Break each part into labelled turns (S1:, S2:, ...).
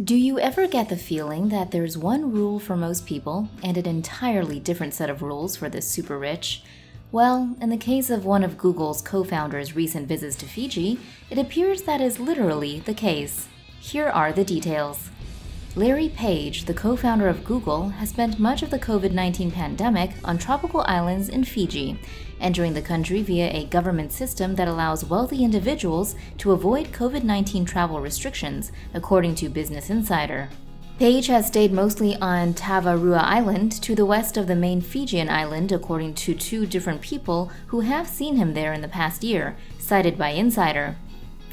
S1: Do you ever get the feeling that there's one rule for most people and an entirely different set of rules for the super rich? Well, in the case of one of Google's co-founders' recent visits to Fiji, it appears that is literally the case. Here are the details. Larry Page, the co-founder of Google, has spent much of the COVID-19 pandemic on tropical islands in Fiji, entering the country via a government system that allows wealthy individuals to avoid COVID-19 travel restrictions, according to Business Insider. Page has stayed mostly on Tavarua Island to the west of the main Fijian island, according to two different people who have seen him there in the past year, cited by Insider.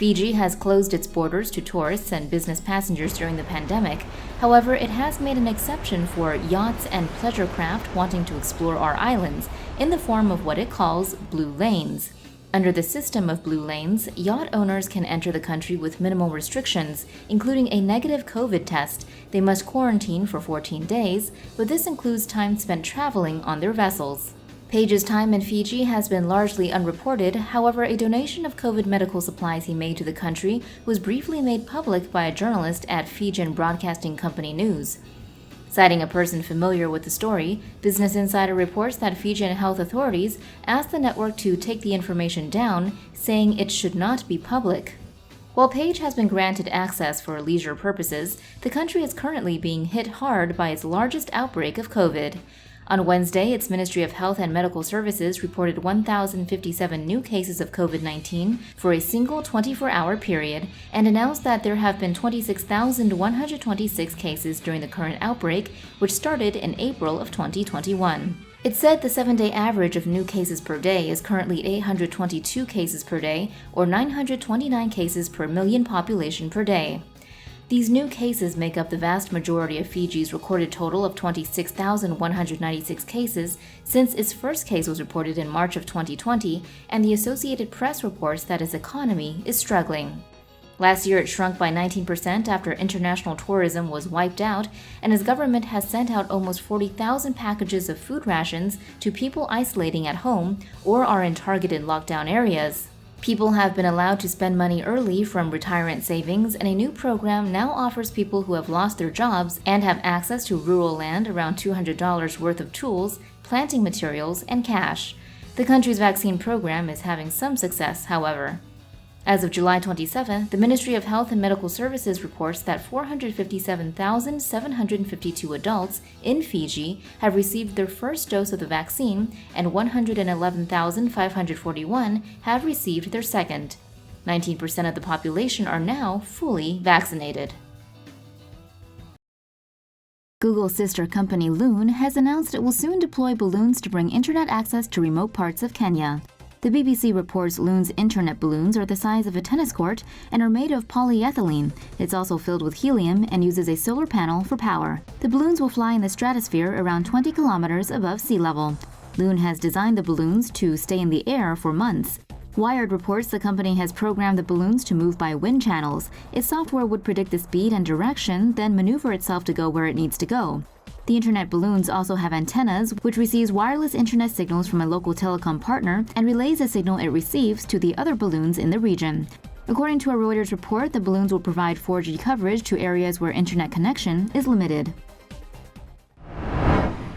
S1: Fiji has closed its borders to tourists and business passengers during the pandemic. However, it has made an exception for yachts and pleasure craft wanting to explore our islands in the form of what it calls blue lanes. Under the system of blue lanes, yacht owners can enter the country with minimal restrictions, including a negative COVID test. They must quarantine for 14 days, but this includes time spent traveling on their vessels. Page's time in Fiji has been largely unreported. However, a donation of COVID medical supplies he made to the country was briefly made public by a journalist at Fijian broadcasting company News. Citing a person familiar with the story, Business Insider reports that Fijian health authorities asked the network to take the information down, saying it should not be public. While Page has been granted access for leisure purposes, the country is currently being hit hard by its largest outbreak of COVID. On Wednesday, its Ministry of Health and Medical Services reported 1,057 new cases of COVID-19 for a single 24-hour period and announced that there have been 26,126 cases during the current outbreak, which started in April of 2021. It said the 7-day average of new cases per day is currently 822 cases per day, or 929 cases per million population per day. These new cases make up the vast majority of Fiji's recorded total of 26,196 cases since its first case was reported in March of 2020, and the Associated Press reports that its economy is struggling. Last year, it shrunk by 19% after international tourism was wiped out, and its government has sent out almost 40,000 packages of food rations to people isolating at home or are in targeted lockdown areas. People have been allowed to spend money early from retirement savings, and a new program now offers people who have lost their jobs and have access to rural land around $200 worth of tools, planting materials, and cash. The country's vaccine program is having some success, however. As of July 27, the Ministry of Health and Medical Services reports that 457,752 adults in Fiji have received their first dose of the vaccine, and 111,541 have received their second. 19% of the population are now fully vaccinated. Google's sister company Loon has announced it will soon deploy balloons to bring internet access to remote parts of Kenya. The BBC reports Loon's internet balloons are the size of a tennis court and are made of polyethylene. It's also filled with helium and uses a solar panel for power. The balloons will fly in the stratosphere around 20 kilometers above sea level. Loon has designed the balloons to stay in the air for months. Wired reports the company has programmed the balloons to move by wind channels. Its software would predict the speed and direction, then maneuver itself to go where it needs to go. The internet balloons also have antennas, which receives wireless internet signals from a local telecom partner and relays the signal it receives to the other balloons in the region. According to a Reuters report, the balloons will provide 4G coverage to areas where internet connection is limited.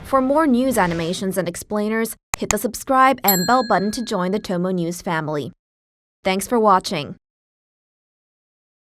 S2: For more news animations and explainers, hit the subscribe and bell button to join the TomoNews family. Thanks for watching.